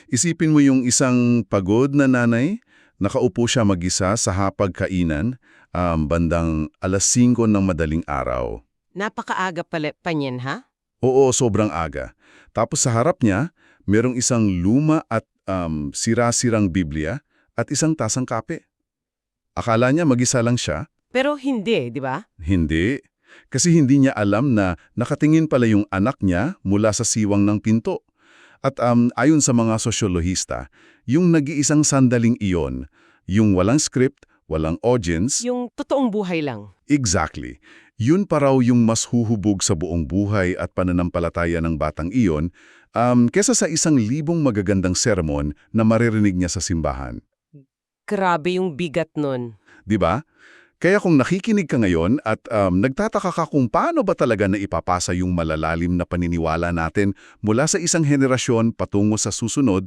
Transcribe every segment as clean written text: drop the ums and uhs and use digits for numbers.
Isipin mo yung isang pagod na nanay, nakaupo siya mag-isa sa hapagkainan, bandang 5:00 ng madaling araw. Napakaaga pala pa niyan, ha? Oo, sobrang aga. Tapos sa harap niya, merong isang luma at sira-sirang Biblia at isang tasang kape. Akala niya mag-isa lang siya. Pero hindi, di ba? Hindi. Kasi hindi niya alam na nakatingin pala yung anak niya mula sa siwang ng pinto. At ayon sa mga sosyolohista, yung nag-iisang sandaling iyon, yung walang script, walang audience, Yung totoong buhay lang. exactly. Yun pa raw yung mas huhubog sa buong buhay at pananampalataya ng batang iyon kesa sa 1,000 magagandang sermon na maririnig niya sa simbahan. Grabe yung bigat nun. 'Di ba? Kaya kung nakikinig ka ngayon at nagtataka ka kung paano ba talaga na ipapasa yung malalalim na paniniwala natin mula sa isang henerasyon patungo sa susunod,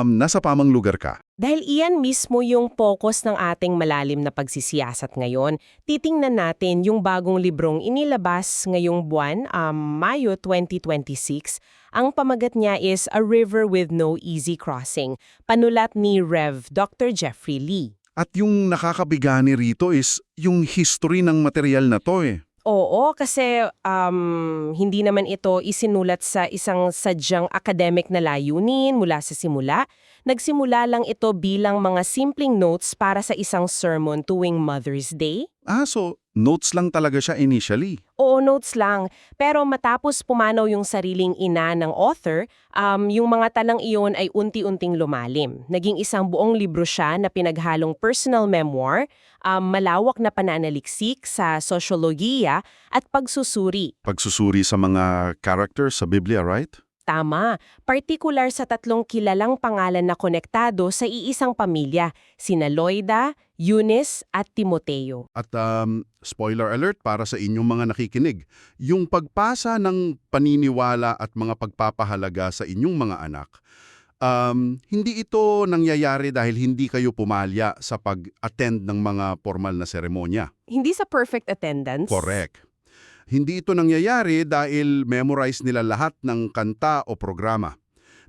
nasa pamang lugar ka. Dahil iyan mismo yung focus ng ating malalim na pagsisiyasat ngayon, titingnan natin yung bagong librong inilabas ngayong buwan, Mayo 2026. Ang pamagat niya is A River with No Easy Crossing, panulat ni Rev. Dr. Jeffrey Lee. At yung nakakabigani rito is yung history ng material na to eh. Oo, kasi hindi naman ito isinulat sa isang sadyang academic na layunin mula sa simula. Nagsimula lang ito bilang mga simpleng notes para sa isang sermon tuwing Mother's Day. So notes lang talaga siya initially. Oo, notes lang. Pero matapos pumanaw yung sariling ina ng author, yung mga talang iyon ay unti-unting lumalim. Naging isang buong libro siya na pinaghalong personal memoir, malawak na pananaliksik sa sosyologiya at pagsusuri. Pagsusuri sa mga characters sa Biblia, right? Tama, partikular sa 3 kilalang pangalan na konektado sa iisang pamilya, sina Loida, Eunice at Timoteo. At spoiler alert para sa inyong mga nakikinig, yung pagpasa ng paniniwala at mga pagpapahalaga sa inyong mga anak, hindi ito nangyayari dahil hindi kayo pumalya sa pag-attend ng mga formal na seremonya. Hindi sa perfect attendance. Correct. Hindi ito nangyayari dahil memorize nila lahat ng kanta o programa.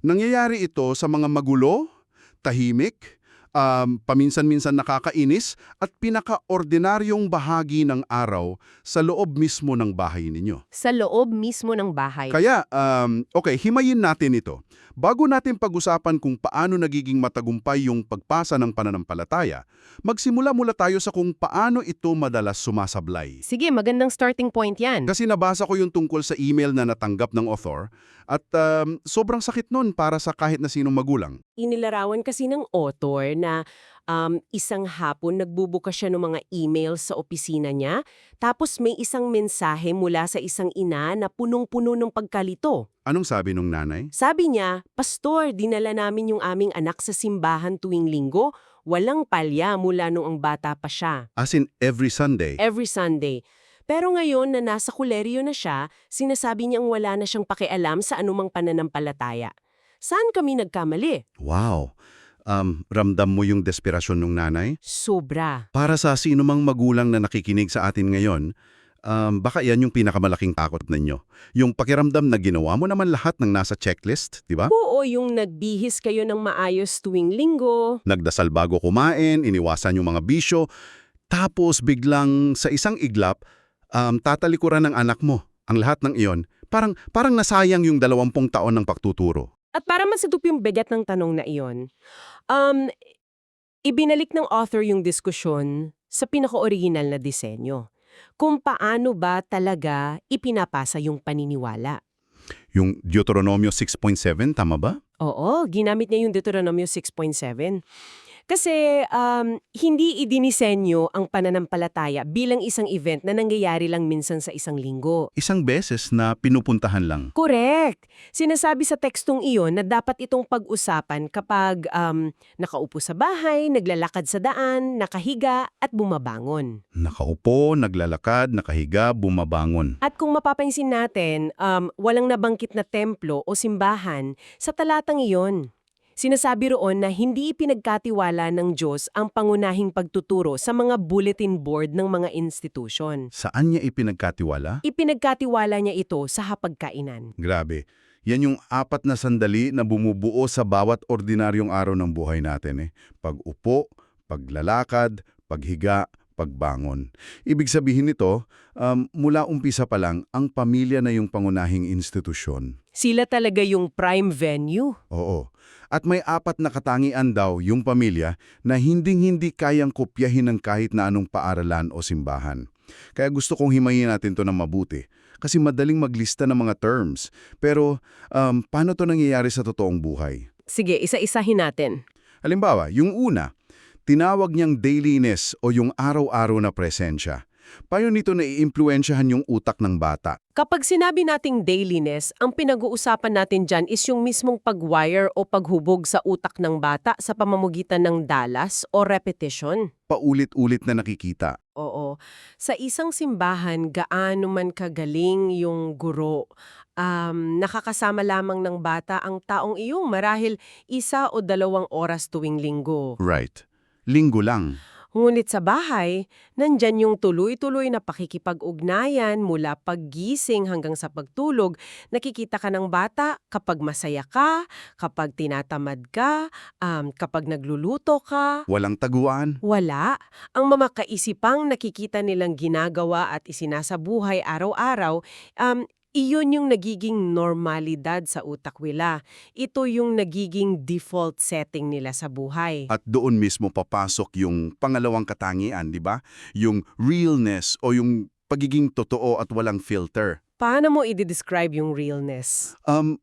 Nangyayari ito sa mga magulo, tahimik, paminsan-minsan nakakainis at pinaka-ordinaryong bahagi ng araw sa loob mismo ng bahay ninyo. Sa loob mismo ng bahay. Kaya, okay, himayin natin ito. Bago natin pag-usapan kung paano nagiging matagumpay yung pagpasa ng pananampalataya, magsimula mula tayo sa kung paano ito madalas sumasablay. Sige, magandang starting point yan. Kasi nabasa ko yung tungkol sa email na natanggap ng author at sobrang sakit nun para sa kahit na sinong magulang. Inilarawan kasi ng author na isang hapon nagbubukas siya ng mga email sa opisina niya, tapos may isang mensahe mula sa isang ina na punong-puno ng pagkalito. Anong sabi nung nanay? Sabi niya, "Pastor, dinala namin yung aming anak sa simbahan tuwing linggo, walang palya mula nung ang bata pa siya. As in every Sunday. Every Sunday. Pero ngayon na nasa koleryo na siya, sinasabi niyang wala na siyang pakialam sa anumang pananampalataya. Saan kami nagkamali?" Wow! Ramdam mo yung desperasyon ng nanay? Sobra. Para sa sino mang magulang na nakikinig sa atin ngayon, baka yan yung pinakamalaking takot ninyo. Yung pakiramdam na ginawa mo naman lahat ng nasa checklist, di ba? Oo, yung nagbihis kayo ng maayos tuwing linggo. Nagdasal bago kumain, iniwasan yung mga bisyo, tapos biglang sa isang iglap, tatalikuran ng anak mo ang lahat ng iyon. Parang nasayang yung 20 taon ng pagtuturo. At para masagup yung bigat ng tanong na iyon, ibinalik ng author yung diskusyon sa pinaka-original na disenyo. Kung paano ba talaga ipinapasa yung paniniwala. Yung Deuteronomio 6.7, tama ba? Oo, ginamit niya yung Deuteronomio 6.7. Kasi hindi idinisenyo ang pananampalataya bilang isang event na nangyayari lang minsan sa isang linggo. Isang beses na pinupuntahan lang. Correct! Sinasabi sa tekstong iyon na dapat itong pag-usapan kapag nakaupo sa bahay, naglalakad sa daan, nakahiga at bumabangon. Nakaupo, naglalakad, nakahiga, bumabangon. At kung mapapansin natin, walang nabanggit na templo o simbahan sa talatang iyon. Sinasabi roon na hindi ipinagkatiwala ng Diyos ang pangunahing pagtuturo sa mga bulletin board ng mga institusyon. Saan niya ipinagkatiwala? Ipinagkatiwala niya ito sa hapagkainan. Grabe. Yan yung 4 na sandali na bumubuo sa bawat ordinaryong araw ng buhay natin. Pag-upo, paglalakad, paghiga, pagbangon. Ibig sabihin nito, mula umpisa pa lang, ang pamilya na yung pangunahing institusyon. Sila talaga yung prime venue. Oo. At may 4 na katangian daw yung pamilya na hinding-hindi kayang kopyahin ng kahit na anong paaralan o simbahan. Kaya gusto kong himayin natin to ng mabuti. Kasi madaling maglista ng mga terms. Pero paano to nangyayari sa totoong buhay? Sige, isa-isahin natin. Halimbawa, yung una, tinawag niyang dailiness o yung araw-araw na presensya. Paano nito naiimpluwensyahan yung utak ng bata? Kapag sinabi nating dailiness, ang pinag-uusapan natin dyan is yung mismong pag-wire o paghubog sa utak ng bata sa pamamagitan ng dalas o repetition. Paulit-ulit na nakikita. Oo. Sa isang simbahan, gaano man kagaling yung guro, nakakasama lamang ng bata ang taong iyong marahil 1 o 2 oras tuwing linggo. Right. Linggo lang. Ngunit sa bahay, nandyan yung tuloy-tuloy na pakikipag-ugnayan mula paggising hanggang sa pagtulog. Nakikita ka ng bata kapag masaya ka, kapag tinatamad ka, kapag nagluluto ka. Walang taguan. Wala. Ang mga kaisipang nakikita nilang ginagawa at isinasabuhay araw-araw, iyon yung nagiging normalidad sa utak nila. Ito yung nagiging default setting nila sa buhay. At doon mismo papasok yung pangalawang katangian, di ba? Yung realness o yung pagiging totoo at walang filter. Paano mo i-describe yung realness?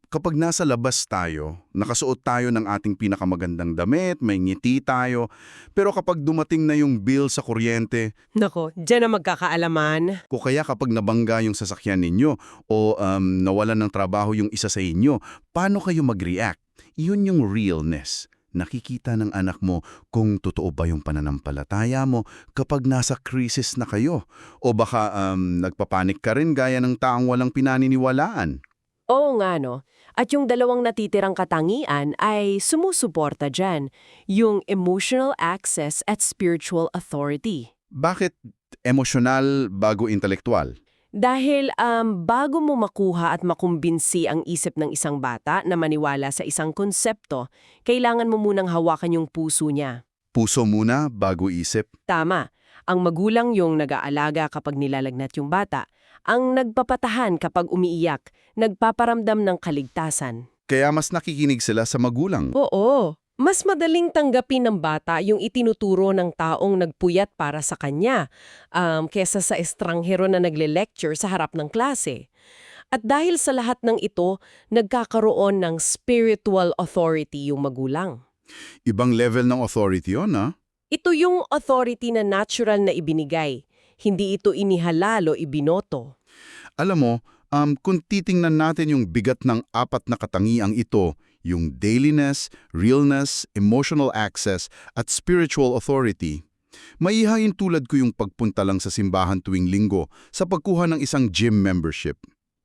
Kapag nasa labas tayo, nakasuot tayo ng ating pinakamagandang damit, may ngiti tayo, pero kapag dumating na yung bill sa kuryente, Nako, dyan na magkakaalaman. o kaya kapag nabangga yung sasakyan ninyo o nawalan ng trabaho yung isa sa inyo, paano kayo mag-react? Yun yung realness. Nakikita ng anak mo kung totoo ba yung pananampalataya mo kapag nasa krisis na kayo. O baka nagpapanik ka rin gaya ng taong walang pinaniniwalaan. Oo nga no. At yung dalawang natitirang katangian ay sumusuporta dyan. Yung emotional access at spiritual authority. Bakit emosyonal bago intelektual? Dahil bago mo makuha at makumbinsi ang isip ng isang bata na maniwala sa isang konsepto, kailangan mo munang hawakan yung puso niya. Puso muna bago isip. Tama. Ang magulang yung nag-aalaga kapag nilalagnat yung bata. Ang nagpapatahan kapag umiiyak, nagpaparamdam ng kaligtasan. Kaya mas nakikinig sila sa magulang. Oo. Mas madaling tanggapin ng bata yung itinuturo ng taong nagpuyat para sa kanya kesa sa estranghero na nagle-lecture sa harap ng klase. At dahil sa lahat ng ito, nagkakaroon ng spiritual authority yung magulang. Ibang level ng authority yun, ha? Ito yung authority na natural na ibinigay. Hindi ito inihalal o ibinoto. Alam mo, kung titingnan natin yung bigat ng 4 na katangiang ito, yung dailiness, realness, emotional access, at spiritual authority, maihain tulad ko yung pagpunta lang sa simbahan tuwing linggo sa pagkuha ng isang gym membership.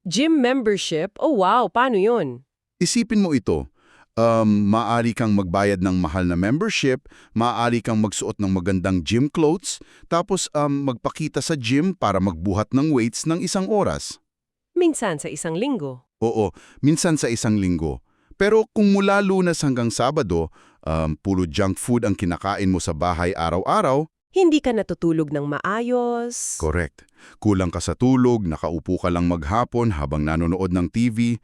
Gym membership? Oh wow, paano yun? Isipin mo ito, maaari kang magbayad ng mahal na membership, maaari kang magsuot ng magandang gym clothes, tapos magpakita sa gym para magbuhat ng weights ng 1 oras. Minsan sa isang linggo. Oo, minsan sa 1 linggo. Pero kung mula Lunes hanggang Sabado, puro junk food ang kinakain mo sa bahay araw-araw, Hindi ka natutulog ng maayos. correct. Kulang ka sa tulog, nakaupo ka lang maghapon habang nanonood ng TV,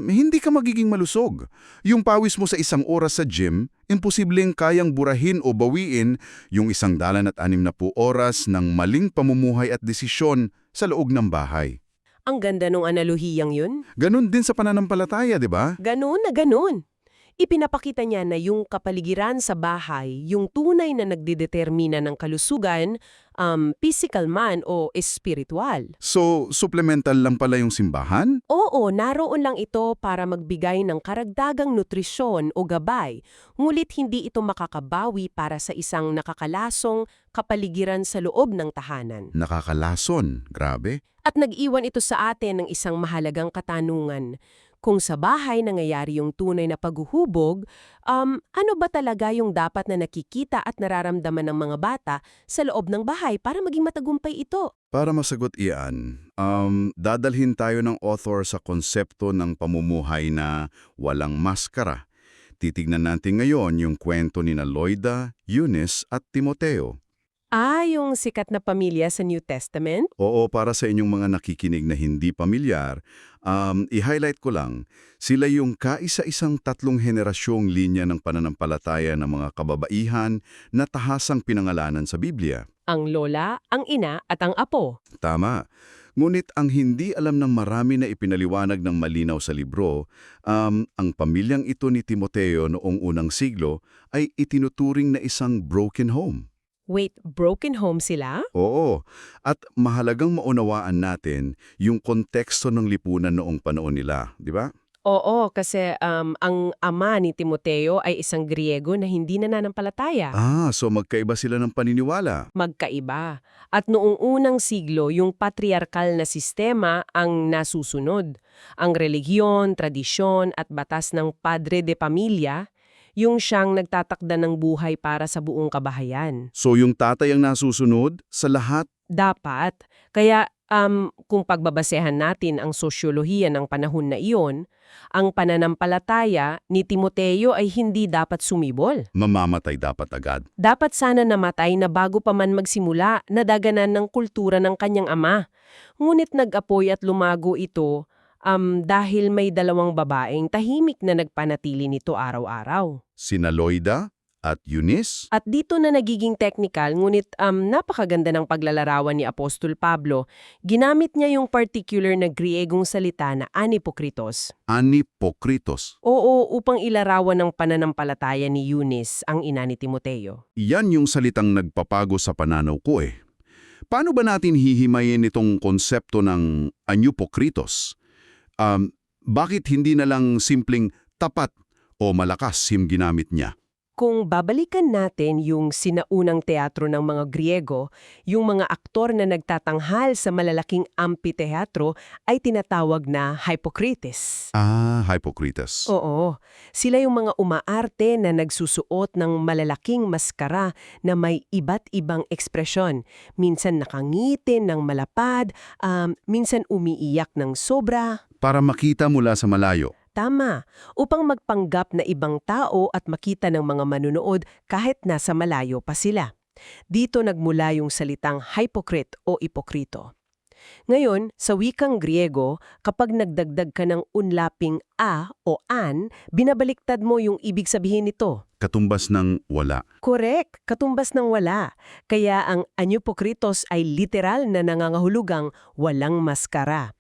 hindi ka magiging malusog. Yung pawis mo sa 1 oras sa gym, imposibleng kayang burahin o bawiin yung 160 oras ng maling pamumuhay at desisyon sa loob ng bahay. Ang ganda nung analogiyang yun. Ganon din sa pananampalataya, di ba? Ganun na ganun. Ipinapakita niya na yung kapaligiran sa bahay, yung tunay na nagdidetermina ng kalusugan, physical man o espiritual. So, supplemental lang pala yung simbahan? Oo, naroon lang ito para magbigay ng karagdagang nutrisyon o gabay, ngulit hindi ito makakabawi para sa isang nakakalasong kapaligiran sa loob ng tahanan. Nakakalason, grabe. At nag-iwan ito sa atin ng isang mahalagang katanungan. Kung sa bahay nangyayari yung tunay na paghuhubog, ano ba talaga yung dapat na nakikita at nararamdaman ng mga bata sa loob ng bahay para maging matagumpay ito? Para masagot iyan, dadalhin tayo ng author sa konsepto ng pamumuhay na walang maskara. Titignan natin ngayon yung kwento ni Loida, Eunice at Timoteo. Yung sikat na pamilya sa New Testament? Oo, para sa inyong mga nakikinig na hindi pamilyar, i-highlight ko lang, sila yung kaisa-isang tatlong henerasyong linya ng pananampalataya ng mga kababaihan na tahasang pinangalanan sa Biblia. Ang lola, ang ina, at ang apo. Tama. Ngunit ang hindi alam ng marami na ipinaliwanag ng malinaw sa libro, ang pamilyang ito ni Timoteo noong unang siglo ay itinuturing na isang broken home. Wait, broken home sila? Oo, at mahalagang maunawaan natin yung konteksto ng lipunan noong panahon nila, di ba? Oo, kasi ang ama ni Timoteo ay isang Griego na hindi nananampalataya. So magkaiba sila ng paniniwala. Magkaiba. At noong unang siglo, yung patriarkal na sistema ang nasusunod. Ang relihiyon, tradisyon at batas ng padre de pamilya, yung siyang nagtatakda ng buhay para sa buong kabahayan. So yung tatay ang nasusunod sa lahat. Dapat. Kaya kung pagbabasehan natin ang sosyolohiya ng panahon na iyon, ang pananampalataya ni Timoteo ay hindi dapat sumibol. Mamamatay dapat agad. Dapat sana namatay na bago pa man magsimula nadaganan ng kultura ng kanyang ama. Ngunit nag-apoy at lumago ito dahil may dalawang babaeng tahimik na nagpanatili nito araw-araw. Sina Loida at Eunice. At dito na nagiging technical, ngunit napakaganda ng paglalarawan ni Apostol Pablo. Ginamit niya yung particular na Griegong salita na anipokritos. Anipokritos. Oo, upang ilarawan ng pananampalataya ni Eunice, ang ina ni Timoteo. Yan yung salitang nagpapago sa pananaw ko eh. Paano ba natin hihimayin itong konsepto ng anipokritos? Bakit hindi na lang simpleng tapat o malakas yung ginamit niya? Kung babalikan natin yung sinaunang teatro ng mga Griego, yung mga aktor na nagtatanghal sa malalaking amphitheatro ay tinatawag na hypocrites. Hypocrites. Oo, sila yung mga umaarte na nagsusuot ng malalaking maskara na may iba't ibang ekspresyon. Minsan nakangitin ng malapad, minsan umiiyak ng sobra. Para makita mula sa malayo. Tama, upang magpanggap na ibang tao at makita ng mga manunood kahit nasa malayo pa sila. Dito nagmula yung salitang hypocrite o ipokrito. Ngayon, sa wikang Griego, kapag nagdagdag ka ng unlaping a o an, binabaliktad mo yung ibig sabihin nito. Katumbas ng wala. Correct, katumbas ng wala. Kaya ang anupokritos ay literal na nangangahulugang walang maskara.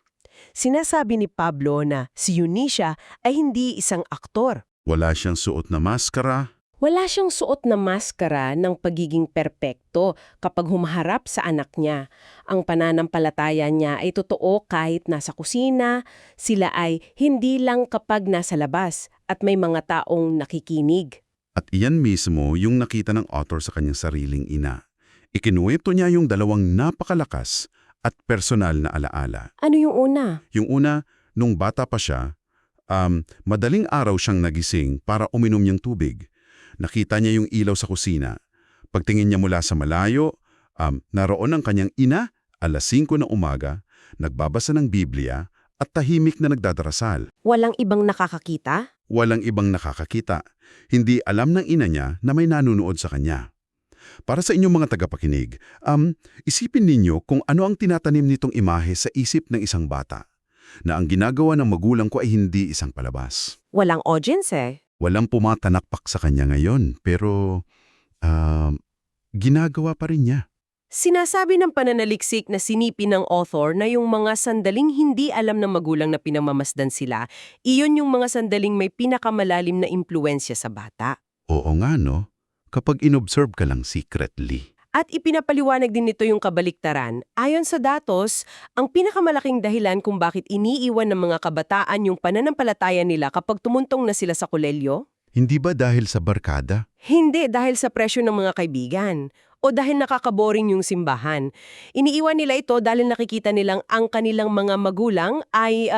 Sinasabi ni Pablo na si Eunice ay hindi isang aktor. Wala siyang suot na maskara. Wala siyang suot na maskara ng pagiging perpekto kapag humaharap sa anak niya. Ang pananampalataya niya ay totoo kahit nasa kusina, sila ay hindi lang kapag nasa labas at may mga taong nakikinig. At iyan mismo yung nakita ng author sa kanyang sariling ina. Ikinuwento niya yung dalawang napakalakas at personal na alaala. Ano yung una? Yung una, nung bata pa siya, madaling araw siyang nagising para uminom niyang tubig. Nakita niya yung ilaw sa kusina. Pagtingin niya mula sa malayo, naroon ang kanyang ina, 5:00 ng umaga, nagbabasa ng Biblia at tahimik na nagdadarasal. Walang ibang nakakakita? Walang ibang nakakakita. Hindi alam ng ina niya na may nanunood sa kanya. Para sa inyong mga tagapakinig, isipin ninyo kung ano ang tinatanim nitong imahe sa isip ng isang bata, na ang ginagawa ng magulang ko ay hindi isang palabas. Walang audience eh. Walang pumatanakpak sa kanya ngayon, pero ginagawa pa rin niya. Sinasabi ng pananaliksik na sinipin ng author na yung mga sandaling hindi alam ng magulang na pinamamasdan sila, iyon yung mga sandaling may pinakamalalim na impluensya sa bata. Oo nga no, kapag inobserve ka lang secretly. At ipinapaliwanag din nito yung kabaliktaran. Ayon sa datos, ang pinakamalaking dahilan kung bakit iniiwan ng mga kabataan yung pananampalataya nila kapag tumuntong na sila sa kolelyo? Hindi ba dahil sa barkada? Hindi dahil sa presyo ng mga kaibigan o dahil nakakaboring yung simbahan. Iniiwan nila ito dahil nakikita nilang ang kanilang mga magulang ay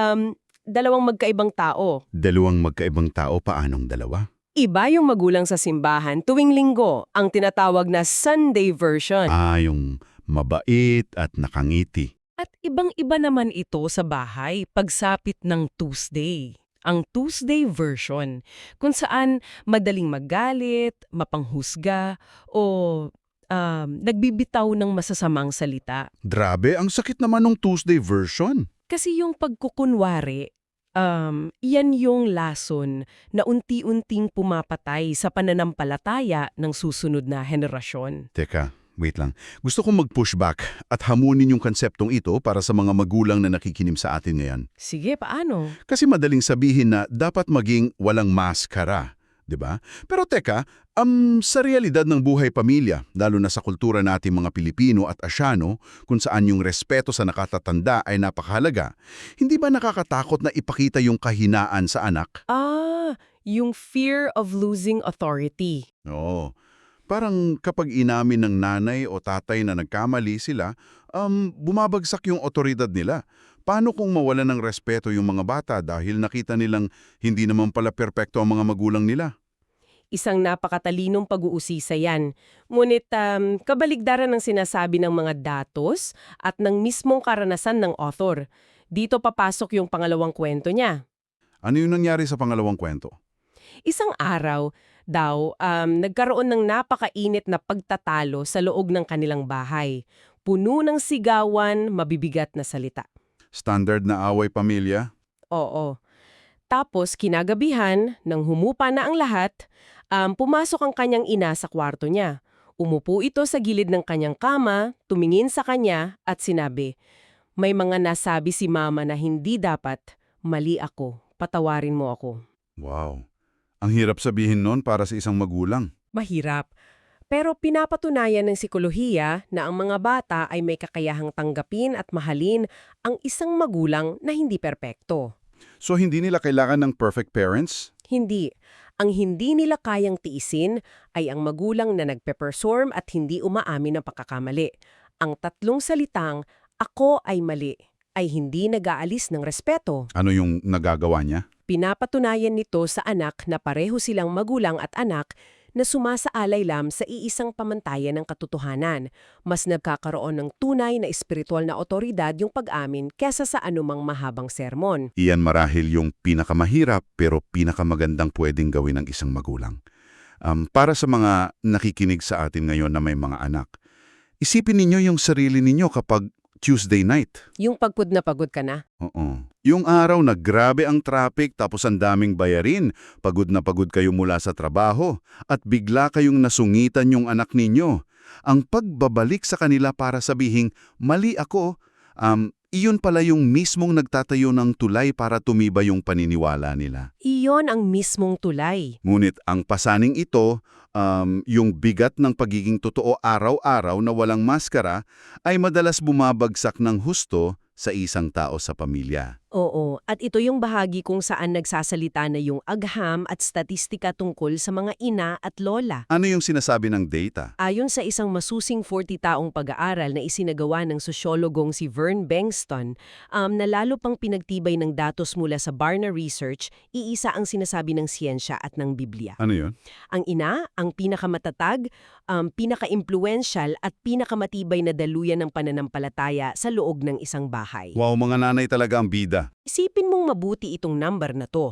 dalawang magkaibang tao. Dalawang magkaibang tao, paanong dalawa? Iba yung magulang sa simbahan tuwing linggo, ang tinatawag na Sunday version. Yung mabait at nakangiti. At ibang-iba naman ito sa bahay pagsapit ng Tuesday. Ang Tuesday version, kung saan madaling magalit, mapanghusga, o nagbibitaw ng masasamang salita. Grabe, ang sakit naman ng Tuesday version. Kasi yung pagkukunwari, yan yung lason na unti-unting pumapatay sa pananampalataya ng susunod na henerasyon. Teka, wait lang. Gusto kong mag-pushback at hamunin yung konseptong ito para sa mga magulang na nakikinim sa atin ngayon. Sige, paano? Kasi madaling sabihin na dapat maging walang maskara, di ba? Pero teka, sa realidad ng buhay pamilya, lalo na sa kultura nating mga Pilipino at Asyano, kung saan yung respeto sa nakatatanda ay napakahalaga, hindi ba nakakatakot na ipakita yung kahinaan sa anak? Yung fear of losing authority. Oo. Parang kapag inamin ng nanay o tatay na nagkamali sila, bumabagsak yung otoridad nila. Paano kung mawala ng respeto yung mga bata dahil nakita nilang hindi naman pala perpekto ang mga magulang nila? Isang napakatalinong pag-uusisa yan. Ngunit kabaligdaran ng sinasabi ng mga datos at ng mismong karanasan ng author. Dito papasok yung pangalawang kwento niya. Ano yung nangyari sa pangalawang kwento? Isang araw daw, nagkaroon ng napakainit na pagtatalo sa loob ng kanilang bahay. Puno ng sigawan, mabibigat na salita. Standard na away pamilya? Oo. Tapos kinagabihan, nang humupa na ang lahat, pumasok ang kanyang ina sa kwarto niya. Umupo ito sa gilid ng kanyang kama, tumingin sa kanya at sinabi, "May mga nasabi si mama na hindi dapat, mali ako, patawarin mo ako." Wow. Ang hirap sabihin nun para sa isang magulang. Mahirap. Pero pinapatunayan ng sikolohiya na ang mga bata ay may kakayahang tanggapin at mahalin ang isang magulang na hindi perpekto. So hindi nila kailangan ng perfect parents? Hindi. Ang hindi nila kayang tiisin ay ang magulang na nagpe-perform at hindi umaamin ng pagkakamali. Ang tatlong salitang, "ako ay mali," ay hindi nag-aalis ng respeto. Ano yung nagagawa niya? Pinapatunayan nito sa anak na pareho silang magulang at anak na sumasaalay lam sa iisang pamantayan ng katotohanan. Mas nagkakaroon ng tunay na espiritual na otoridad yung pag-amin kesa sa anumang mahabang sermon. Iyan marahil yung pinakamahirap pero pinakamagandang pwedeng gawin ng isang magulang. Para sa mga nakikinig sa atin ngayon na may mga anak, isipin ninyo yung sarili ninyo kapag Tuesday night. Yung pagod na pagod ka na. Oo. Yung araw na grabe ang traffic tapos ang daming bayarin, pagod na pagod kayo mula sa trabaho, at bigla kayong nasungitan yung anak ninyo. Ang pagbabalik sa kanila para sabihing, "Mali ako," iyon pala yung mismong nagtatayo ng tulay para tumibay yung paniniwala nila. Iyon ang mismong tulay. Ngunit ang pasaning ito, yung bigat ng pagiging totoo araw-araw na walang maskara, ay madalas bumabagsak ng husto sa isang tao sa pamilya. Oo, at ito yung bahagi kung saan nagsasalita na yung agham at statistika tungkol sa mga ina at lola. Ano yung sinasabi ng data? Ayon sa isang masusing 40-taong pag-aaral na isinagawa ng sosyologong si Vern Bengston, na lalo pang pinagtibay ng datos mula sa Barna Research, iisa ang sinasabi ng siyensya at ng Biblia. Ano yun? Ang ina, ang pinakamatatag, pinaka-impluensyal at pinakamatibay na daluyan ng pananampalataya sa loob ng isang bahay. Wow, mga nanay talaga ang bida. Isipin mong mabuti itong number na to.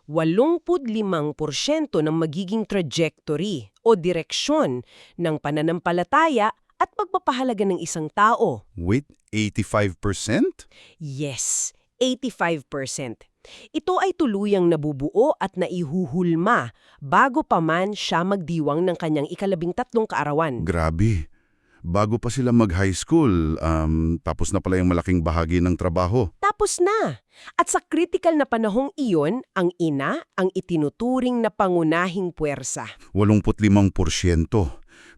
85% ng magiging trajectory o direksyon ng pananampalataya at pagpapahalaga ng isang tao. Wait, 85%? Yes, 85%. Ito ay tuluyang nabubuo at naihuhulma bago pa man siya magdiwang ng kanyang 13 kaarawan. Grabe. Bago pa sila mag-high school, tapos na pala yung malaking bahagi ng trabaho. Tapos na. At sa critical na panahong iyon, ang ina ang itinuturing na pangunahing puwersa. 85%.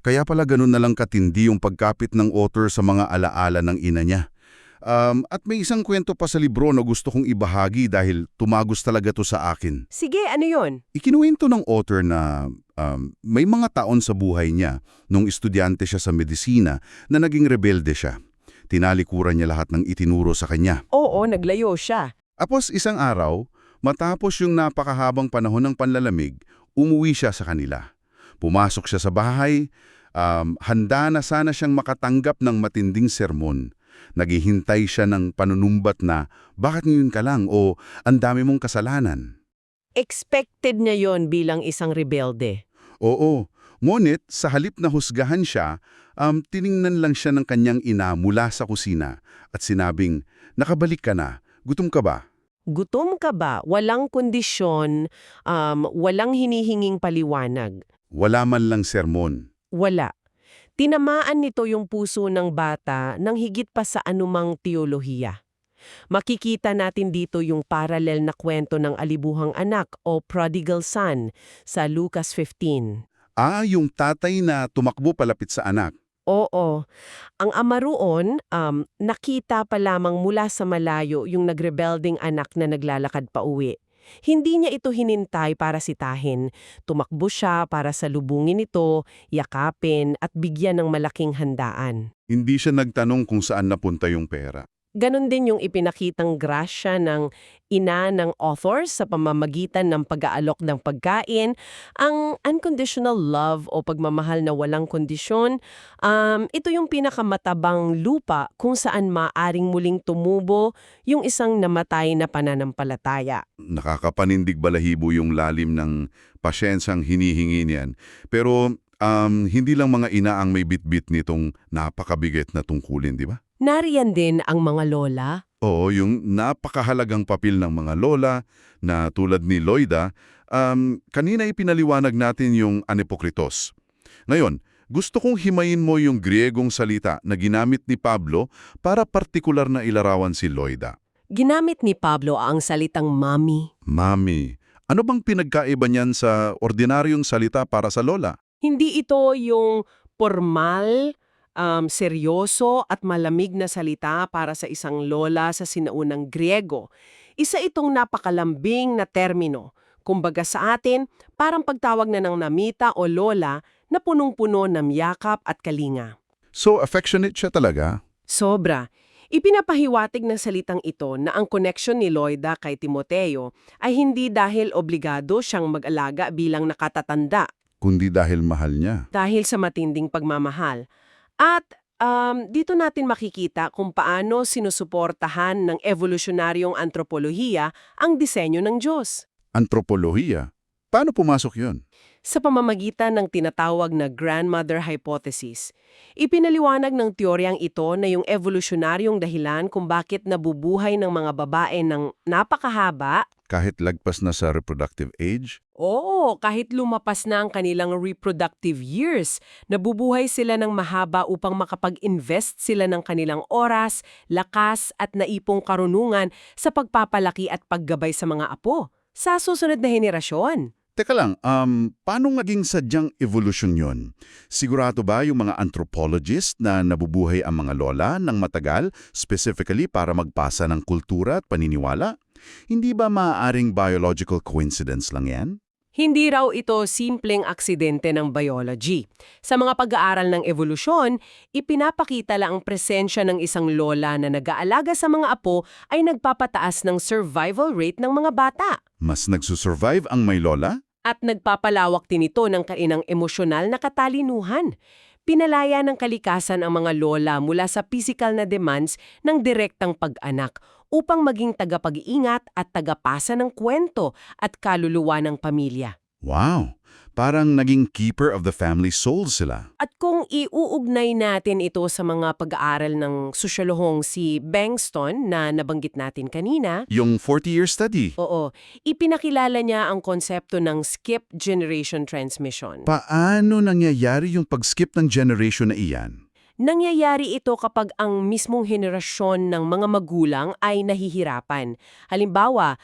Kaya pala ganun na lang katindi yung pagkapit ng author sa mga alaala ng ina niya. At may isang kwento pa sa libro na gusto kong ibahagi dahil tumagos talaga to sa akin. Sige, ano yon? Ikinuwento ng author na may mga taon sa buhay niya nung estudyante siya sa medisina na naging rebelde siya. Tinalikuran niya lahat ng itinuro sa kanya. Oo, naglayo siya. Tapos isang araw, matapos yung napakahabang panahon ng panlalamig, umuwi siya sa kanila. Pumasok siya sa bahay, handa na sana siyang makatanggap ng matinding sermon. Naghihintay siya ng panunumbat na, bakit ngayon ka lang o ang dami mong kasalanan? Expected niya yon bilang isang rebelde. Oo, ngunit sa halip na husgahan siya, tiningnan lang siya ng kanyang ina mula sa kusina at sinabing, nakabalik ka na, gutom ka ba? Gutom ka ba? Walang kondisyon, walang hinihinging paliwanag. Wala man lang sermon. Wala. Tinamaan nito yung puso ng bata ng higit pa sa anumang teolohiya. Makikita natin dito yung parallel na kwento ng alibuhang anak o prodigal son sa Lucas 15. Yung tatay na tumakbo palapit sa anak. Oo. Ang ama roon, nakita pa lamang mula sa malayo yung nagrebelding anak na naglalakad pa uwi. Hindi niya ito hinintay para sitahin. Tumakbo siya para salubungin ito, yakapin at bigyan ng malaking handaan. Hindi siya nagtanong kung saan napunta yung pera. Ganon din yung ipinakitang grasya ng ina ng author sa pamamagitan ng pag-aalok ng pagkain, ang unconditional love o pagmamahal na walang kondisyon. Ito yung pinakamatabang lupa kung saan maaring muling tumubo yung isang namatay na pananampalataya. Nakakapanindig balahibo yung lalim ng pasyensyang hinihingi niyan. Pero hindi lang mga ina ang may bitbit nitong napakabigat na tungkulin, di ba? Nariyan din ang mga lola. Oo, yung napakahalagang papel ng mga lola na tulad ni Loida, kanina ipinaliwanag natin yung anepokritos. Ngayon, gusto kong himayin mo yung Griegong salita na ginamit ni Pablo para partikular na ilarawan si Loida. Ginamit ni Pablo ang salitang mami. Mami, ano bang pinagkaiba niyan sa ordinaryong salita para sa lola? Hindi ito yung formal, seryoso at malamig na salita para sa isang lola sa sinaunang Griego. Isa itong napakalambing na termino. Kumbaga sa atin, parang pagtawag na ng namita o lola na punong-puno ng yakap at kalinga. So, affectionate siya talaga? Sobra. Ipinapahiwatig ng salitang ito na ang connection ni Loida kay Timoteo ay hindi dahil obligado siyang mag-alaga bilang nakatatanda, Kundi dahil mahal niya. dahil sa matinding pagmamahal. At dito natin makikita kung paano sinusuportahan ng evolutionaryong antropolohiya ang disenyo ng Diyos. Antropolohiya. Paano pumasok yun? Sa pamamagitan ng tinatawag na grandmother hypothesis, ipinaliwanag ng teoryang ito na yung evolutionaryong dahilan kung bakit nabubuhay ng mga babae ng napakahaba. Kahit lagpas na sa reproductive age? Oo, kahit lumapas na ang kanilang reproductive years, nabubuhay sila ng mahaba upang makapag-invest sila ng kanilang oras, lakas at naipong karunungan sa pagpapalaki at paggabay sa mga apo sa susunod na henerasyon. Teka lang, paano naging sadyang evolution yun? Sigurado ba yung mga anthropologist na nabubuhay ang mga lola ng matagal, specifically para magpasa ng kultura at paniniwala? Hindi ba maaaring biological coincidence lang yan? Hindi raw ito simpleng aksidente ng biology. Sa mga pag-aaral ng evolusyon, ipinapakita lang ang presensya ng isang lola na nag-aalaga sa mga apo ay nagpapataas ng survival rate ng mga bata. Mas nagsusurvive ang may lola? At nagpapalawak din ito ng kainang emosyonal na katalinuhan. Pinalaya ng kalikasan ang mga lola mula sa physical na demands ng direktang pag-anak upang maging tagapag-iingat at tagapasa ng kwento at kaluluwa ng pamilya. Wow! Parang naging keeper of the family soul sila. At kung iuugnay natin ito sa mga pag-aaral ng sosyolohong si Bengston na nabanggit natin kanina, Yung 40-year study. oo, ipinakilala niya ang konsepto ng skip generation transmission. Paano nangyayari yung pag-skip ng generation na iyan? Nangyayari ito kapag ang mismong henerasyon ng mga magulang ay nahihirapan. Halimbawa,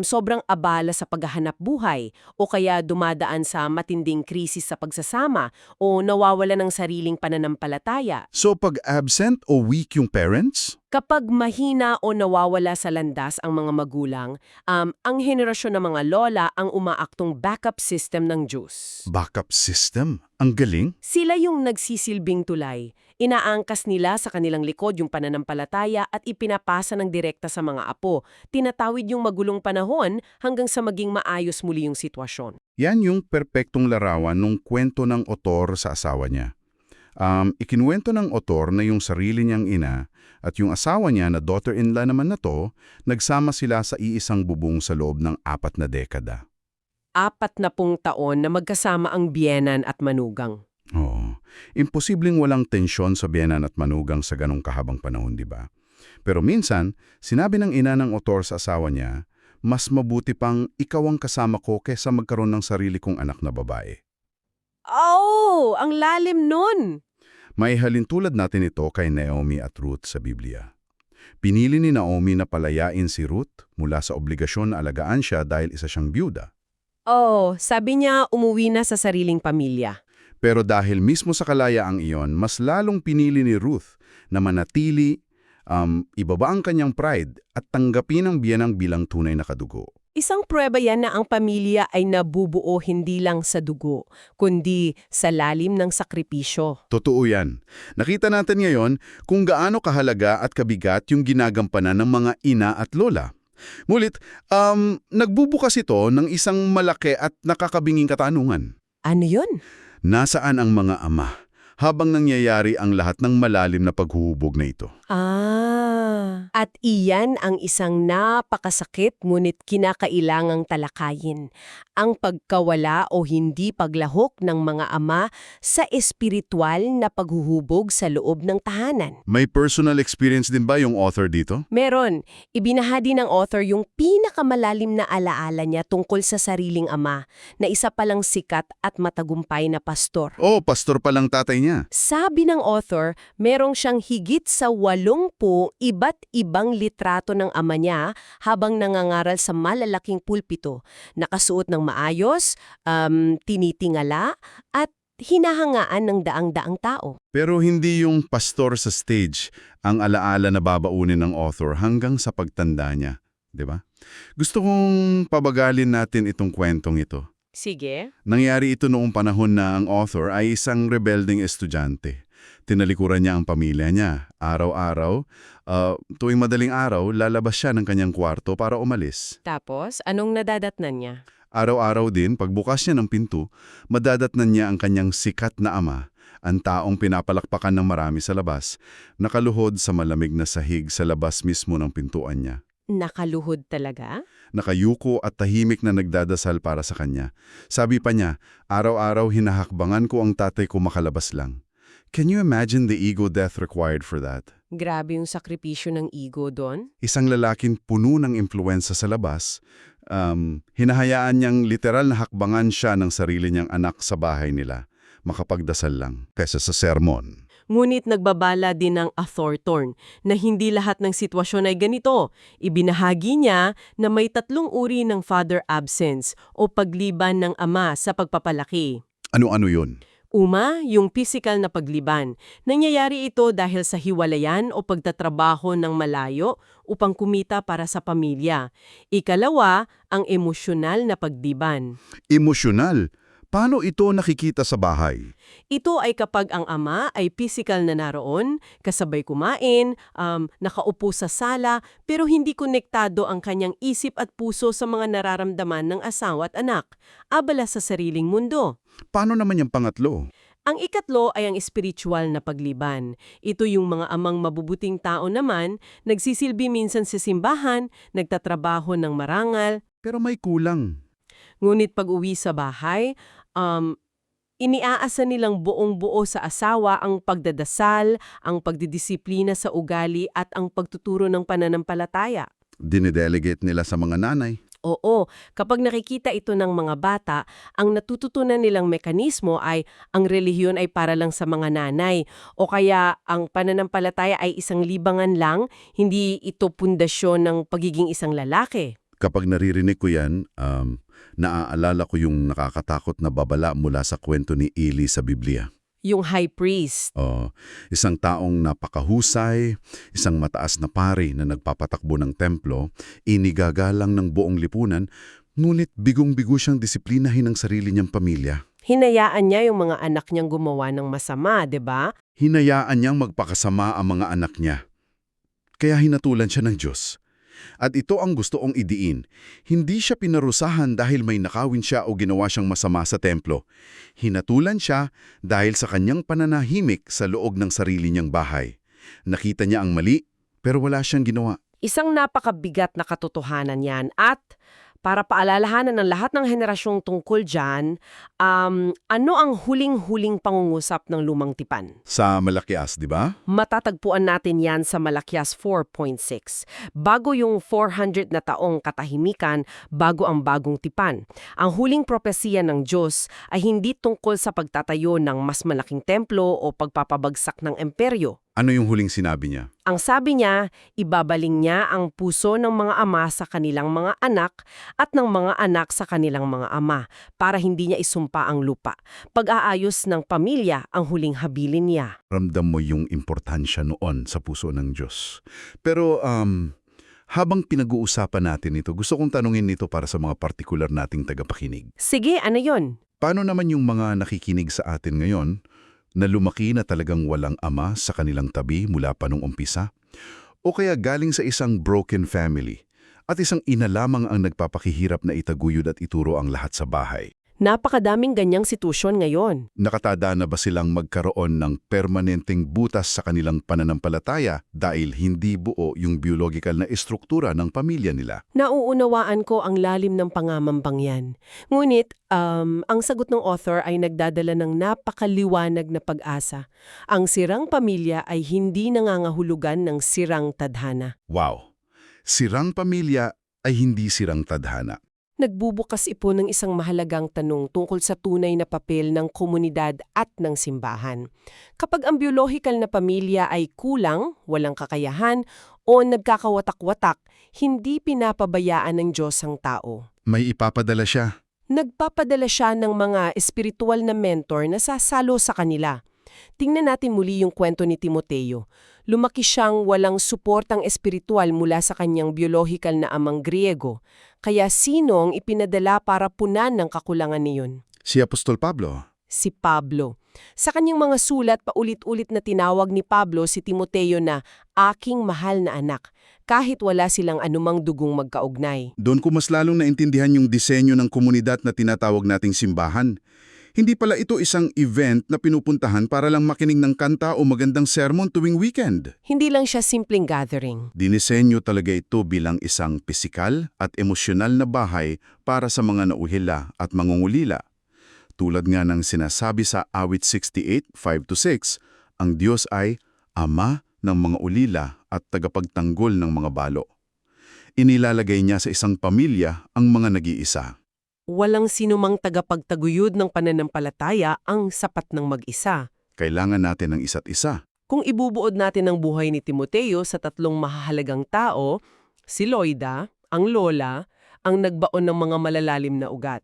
sobrang abala sa paghahanap buhay o kaya dumadaan sa matinding krisis sa pagsasama o nawawala ng sariling pananampalataya. So pag absent o weak yung parents? Kapag mahina o nawawala sa landas ang mga magulang, ang henerasyon ng mga lola ang umaaktong backup system ng Diyos. Backup system? Ang galing. Sila yung nagsisilbing tulay. Inaangkas nila sa kanilang likod yung pananampalataya at ipinapasa ng direkta sa mga apo. Tinatawid yung magulong panahon hanggang sa maging maayos muli yung sitwasyon. Yan yung perpektong larawan ng kwento ng otor sa asawa niya. Ikinuwento ng otor na yung sarili niyang ina at yung asawa niya na daughter-in-law naman na to, nagsama sila sa iisang bubong sa loob ng 4 na dekada. 40 taon na magkasama ang biyenan at manugang. Oo. Imposibleng walang tensyon sa biyenan at manugang sa ganong kahabang panahon, di ba? Pero minsan, sinabi ng ina ng otor sa asawa niya, mas mabuti pang ikaw ang kasama ko kaysa magkaroon ng sarili kong anak na babae. Oh, ang lalim nun! May halintulad natin ito kay Naomi at Ruth sa Biblia. Pinili ni Naomi na palayain si Ruth mula sa obligasyon na alagaan siya dahil isa siyang byuda. Oh, sabi niya umuwi na sa sariling pamilya. Pero dahil mismo sa kalayaang iyon, mas lalong pinili ni Ruth na manatili, ibaba ang kanyang pride at tanggapin ang biyenang bilang tunay na kadugo. Isang pruweba yan na ang pamilya ay nabubuo hindi lang sa dugo, kundi sa lalim ng sakripisyo. Totoo yan. Nakita natin ngayon kung gaano kahalaga at kabigat yung ginagampanan ng mga ina at lola. Ngunit, nagbubukas ito ng isang malaki at nakakabinging katanungan. Ano yun? Nasaan ang mga ama habang nangyayari ang lahat ng malalim na paghuhubog na ito? At iyan ang isang napakasakit ngunit kinakailangang talakayin. Ang pagkawala o hindi paglahok ng mga ama sa espiritual na paghuhubog sa loob ng tahanan. May personal experience din ba yung author dito? Meron, ibinahagi ng author yung pinakamalalim na alaala niya tungkol sa sariling ama na isa palang sikat at matagumpay na pastor. Oh, pastor palang tatay niya. Sabi ng author, merong siyang higit sa 80 iba't ibang litrato ng ama niya habang nangangaral sa malalaking pulpito, nakasuot ng maayos, tinitingala, at hinahangaan ng daang-daang tao. Pero hindi yung pastor sa stage ang alaala na babaunin ng author hanggang sa pagtanda niya, di ba? Gusto kong pabagalin natin itong kwentong ito. Sige. Nangyari ito noong panahon na ang author ay isang rebelding estudyante. Tinalikuran niya ang pamilya niya. Araw-araw, tuwing madaling araw, lalabas siya ng kanyang kwarto para umalis. Tapos, anong nadadatnan niya? Araw-araw din, pagbukas niya ng pinto, madadatnan niya ang kanyang sikat na ama, ang taong pinapalakpakan ng marami sa labas, nakaluhod sa malamig na sahig sa labas mismo ng pintuan niya. Nakaluhod talaga? Nakayuko at tahimik na nagdadasal para sa kanya. Sabi pa niya, araw-araw hinahakbangan ko ang tatay ko makalabas lang. Can you imagine the ego death required for that? Grabe yung sakripisyo ng ego doon. Isang lalaking puno ng impluensya sa labas, hinahayaan niyang literal na hakbangan siya ng sarili niyang anak sa bahay nila, makapagdasal lang, kaysa sa sermon. Ngunit nagbabala din ng author Thorne na hindi lahat ng sitwasyon ay ganito. Ibinahagi niya na may 3 uri ng father absence o pagliban ng ama sa pagpapalaki. Ano-ano yun? Uma, yung physical na pagliban. Nangyayari ito dahil sa hiwalayan o pagtatrabaho ng malayo upang kumita para sa pamilya. Ikalawa, ang emosyonal na pagdiban. Emosyonal. Paano ito nakikita sa bahay? Ito ay kapag ang ama ay physical na naroon, kasabay kumain, nakaupo sa sala, pero hindi konektado ang kanyang isip at puso sa mga nararamdaman ng asawa at anak, abala sa sariling mundo. Paano naman yung pangatlo? Ang ikatlo ay ang spiritual na pagliban. Ito yung mga amang mabubuting tao naman, nagsisilbi minsan sa simbahan, nagtatrabaho ng marangal. Pero may kulang. Ngunit pag-uwi sa bahay, iniaasa nilang buong-buo sa asawa ang pagdadasal, ang pagdidisiplina sa ugali at ang pagtuturo ng pananampalataya. Dinidelegate nila sa mga nanay. Oo, kapag nakikita ito ng mga bata, ang natututunan nilang mekanismo ay ang relihiyon ay para lang sa mga nanay o kaya ang pananampalataya ay isang libangan lang, hindi ito pundasyon ng pagiging isang lalaki. Kapag naririnig ko yan, naaalala ko yung nakakatakot na babala mula sa kwento ni Eli sa Biblia. Yung high priest. Oh, isang taong napakahusay, isang mataas na pari na nagpapatakbo ng templo, inigagalang ng buong lipunan, ngunit bigong-bigo siyang disiplinahin ang sarili niyang pamilya. Hinayaan niya yung mga anak niyang gumawa ng masama, 'di ba? Hinayaan niyang magpakasama ang mga anak niya. Kaya hinatulan siya ng Diyos. At ito ang gusto kong idiin. Hindi siya pinarusahan dahil may nakawin siya o ginawa siyang masama sa templo. Hinatulan siya dahil sa kanyang pananahimik sa loob ng sarili niyang bahay. Nakita niya ang mali, pero wala siyang ginawa. Isang napakabigat na katotohanan yan. At para paalalahanan ng lahat ng henerasyong tungkol dyan, ano ang huling-huling pangungusap ng Lumang Tipan? Sa Malakias, di ba? Matatagpuan natin yan sa Malakias 4.6. Bago yung 400 na taong katahimikan, bago ang bagong tipan. Ang huling propesiya ng Diyos ay hindi tungkol sa pagtatayo ng mas malaking templo o pagpapabagsak ng imperyo. Ano yung huling sinabi niya? Ang sabi niya, ibabaling niya ang puso ng mga ama sa kanilang mga anak at ng mga anak sa kanilang mga ama para hindi niya isumpa ang lupa. Pag-aayos ng pamilya ang huling habilin niya. Ramdam mo yung importansya noon sa puso ng Diyos. Pero habang pinag-uusapan natin ito, gusto kong tanungin nito para sa mga partikular nating tagapakinig. Sige, ano yon? Paano naman yung mga nakikinig sa atin ngayon na lumaki na talagang walang ama sa kanilang tabi mula pa nung umpisa? O kaya galing sa isang broken family at isang ina lamang ang nagpapakihirap na itaguyod at ituro ang lahat sa bahay? Napakadaming ganyang sitwasyon ngayon. Nakatada na ba silang magkaroon ng permanenteng butas sa kanilang pananampalataya dahil hindi buo yung biological na estruktura ng pamilya nila? Nauunawaan ko ang lalim ng pangamambang yan. Ngunit, ang sagot ng author ay nagdadala ng napakaliwanag na pag-asa. Ang sirang pamilya ay hindi nangangahulugan ng sirang tadhana. Wow! Sirang pamilya ay hindi sirang tadhana. Nagbubukas ito ng isang mahalagang tanong tungkol sa tunay na papel ng komunidad at ng simbahan. Kapag ang biological na pamilya ay kulang, walang kakayahan, o nagkakawatak-watak, hindi pinapabayaan ng Diyos ang tao. May ipapadala siya. Nagpapadala siya ng mga espiritual na mentor na sasalo sa kanila. Tingnan natin muli yung kwento ni Timoteo. Lumaki siyang walang suportang espiritual mula sa kanyang biological na amang Griego. Kaya sino ang ipinadala para punan ng kakulangan niyon? Si Apostol Pablo. Si Pablo. Sa kanyang mga sulat, paulit-ulit na tinawag ni Pablo si Timoteo na aking mahal na anak, kahit wala silang anumang dugong magkaugnay. Doon ko mas lalong naintindihan yung disenyo ng komunidad na tinatawag nating simbahan. Hindi pala ito isang event na pinupuntahan para lang makinig ng kanta o magandang sermon tuwing weekend. Hindi lang siya simpleng gathering. Dinisenyo talaga ito bilang isang pisikal at emosyonal na bahay para sa mga nauhila at mangungulila. Tulad nga ng sinasabi sa awit 68, 5-6, ang Diyos ay Ama ng mga ulila at tagapagtanggol ng mga balo. Inilalagay niya sa isang pamilya ang mga nag-iisa. Walang sinumang tagapagtaguyod ng pananampalataya ang sapat ng mag-isa. Kailangan natin ng isa't isa. Kung ibubuod natin ang buhay ni Timoteo sa tatlong mahahalagang tao, si Loida, ang lola, ang nagbaon ng mga malalalim na ugat.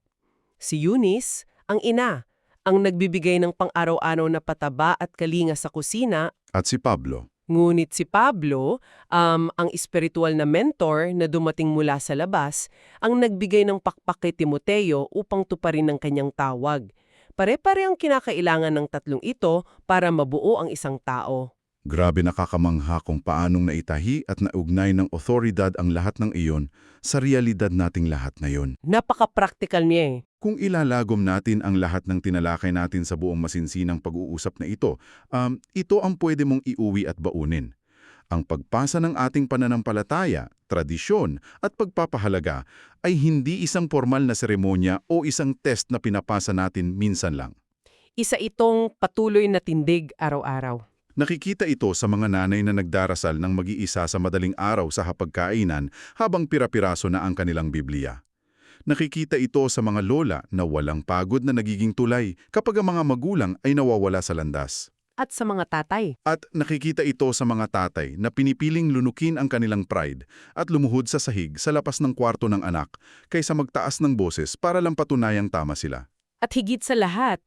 Si Eunice, ang ina, ang nagbibigay ng pang-araw-araw na pataba at kalinga sa kusina. At si Pablo. Ngunit si Pablo, ang espiritual na mentor na dumating mula sa labas, ang nagbigay ng pakpak kay Timoteo upang tuparin ang kanyang tawag. Pare-pare ang kinakailangan ng tatlong ito para mabuo ang isang tao. Grabe nakakamangha kung paanong naitahi at naugnay ng otoridad ang lahat ng iyon sa realidad nating lahat ngayon. Napaka-practical niya eh. Kung ilalagom natin ang lahat ng tinalakay natin sa buong masinsinang pag-uusap na ito, ito ang pwede mong iuwi at baunin. Ang pagpasa ng ating pananampalataya, tradisyon at pagpapahalaga ay hindi isang formal na seremonya o isang test na pinapasa natin minsan lang. Isa itong patuloy na tindig araw-araw. Nakikita ito sa mga nanay na nagdarasal ng mag-iisa sa madaling araw sa hapagkainan habang pira-piraso na ang kanilang Biblia. Nakikita ito sa mga lola na walang pagod na nagiging tulay kapag ang mga magulang ay nawawala sa landas. At sa mga tatay. At nakikita ito sa mga tatay na pinipiling lunukin ang kanilang pride at lumuhod sa sahig sa lapas ng kwarto ng anak kaysa magtaas ng boses para lang patunayang tama sila. At higit sa lahat,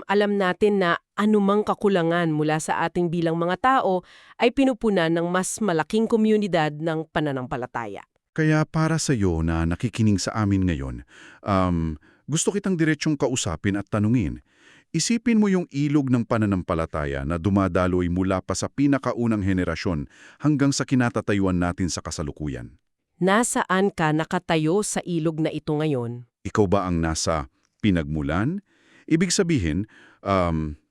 alam natin na anumang kakulangan mula sa ating bilang mga tao ay pinupunan ng mas malaking komunidad ng pananampalataya. Kaya para sa iyo na nakikinig sa amin ngayon, gusto kitang diretsyong kausapin at tanungin. Isipin mo yung ilog ng pananampalataya na dumadaloy mula pa sa pinakaunang henerasyon hanggang sa kinatatayuan natin sa kasalukuyan. Nasaan ka nakatayo sa ilog na ito ngayon? Ikaw ba ang nasa pinagmulan? Ibig sabihin,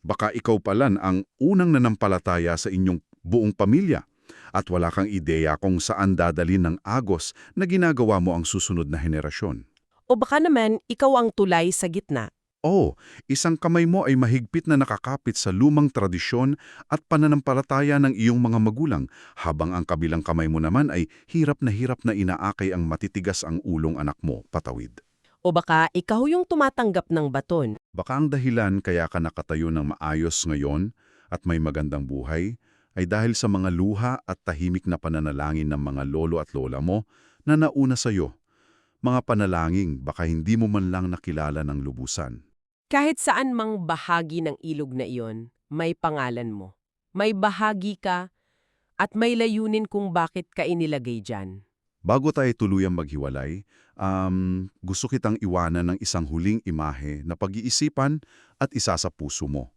baka ikaw palan ang unang nanampalataya sa inyong buong pamilya at wala kang ideya kung saan dadalhin ng agos na ginagawa mo ang susunod na henerasyon. O baka naman ikaw ang tulay sa gitna? Oo, isang kamay mo ay mahigpit na nakakapit sa lumang tradisyon at pananampalataya ng iyong mga magulang, habang ang kabilang kamay mo naman ay hirap na inaakay ang matitigas ang ulong anak mo, patawid. O baka ikaw yung tumatanggap ng baton? Baka ang dahilan kaya ka nakatayo ng maayos ngayon at may magandang buhay ay dahil sa mga luha at tahimik na pananalangin ng mga lolo at lola mo na nauna sa iyo. Mga panalangin baka hindi mo man lang nakilala ng lubusan. Kahit saan mang bahagi ng ilog na iyon, may pangalan mo. May bahagi ka at may layunin kung bakit ka inilagay dyan. Bago tayo tuluyang maghiwalay, gusto kitang iwanan ng isang huling imahe na pag-iisipan at isa sa puso mo.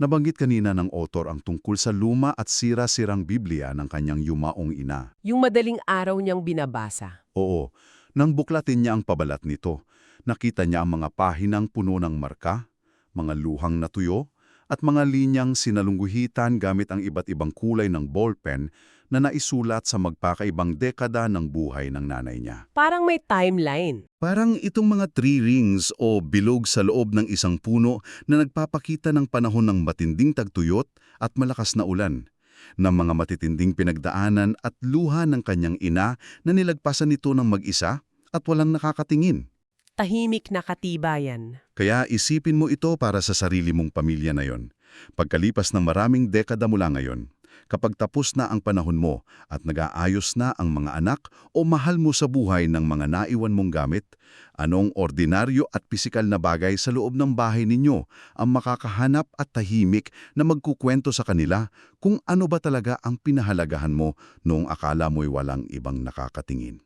Nabanggit kanina ng author ang tungkol sa luma at sira-sirang Biblia ng kanyang yumaong ina. Yung madaling araw niyang binabasa. Oo, nang buklatin niya ang pabalat nito, nakita niya ang mga pahinang puno ng marka, mga luhang natuyo, at mga linyang sinalungguhitan gamit ang iba't ibang kulay ng ballpen na naisulat sa magpakaibang dekada ng buhay ng nanay niya. Parang may timeline. Parang itong mga tree rings o bilog sa loob ng isang puno na nagpapakita ng panahon ng matinding tagtuyot at malakas na ulan, ng mga matitinding pinagdaanan at luha ng kanyang ina na nilagpasan nito ng mag-isa at walang nakakatingin. Tahimik na katibayan. Kaya isipin mo ito para sa sarili mong pamilya na yon. Pagkalipas ng maraming dekada mula ngayon, kapag tapos na ang panahon mo at nag-aayos na ang mga anak o mahal mo sa buhay ng mga naiwan mong gamit, anong ordinaryo at pisikal na bagay sa loob ng bahay ninyo ang makakahanap at tahimik na magkukwento sa kanila kung ano ba talaga ang pinahalagahan mo noong akala mo'y walang ibang nakakatingin.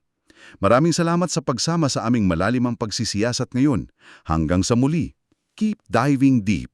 Maraming salamat sa pagsama sa aming malalimang pagsisiyasat ngayon. Hanggang sa muli, keep diving deep.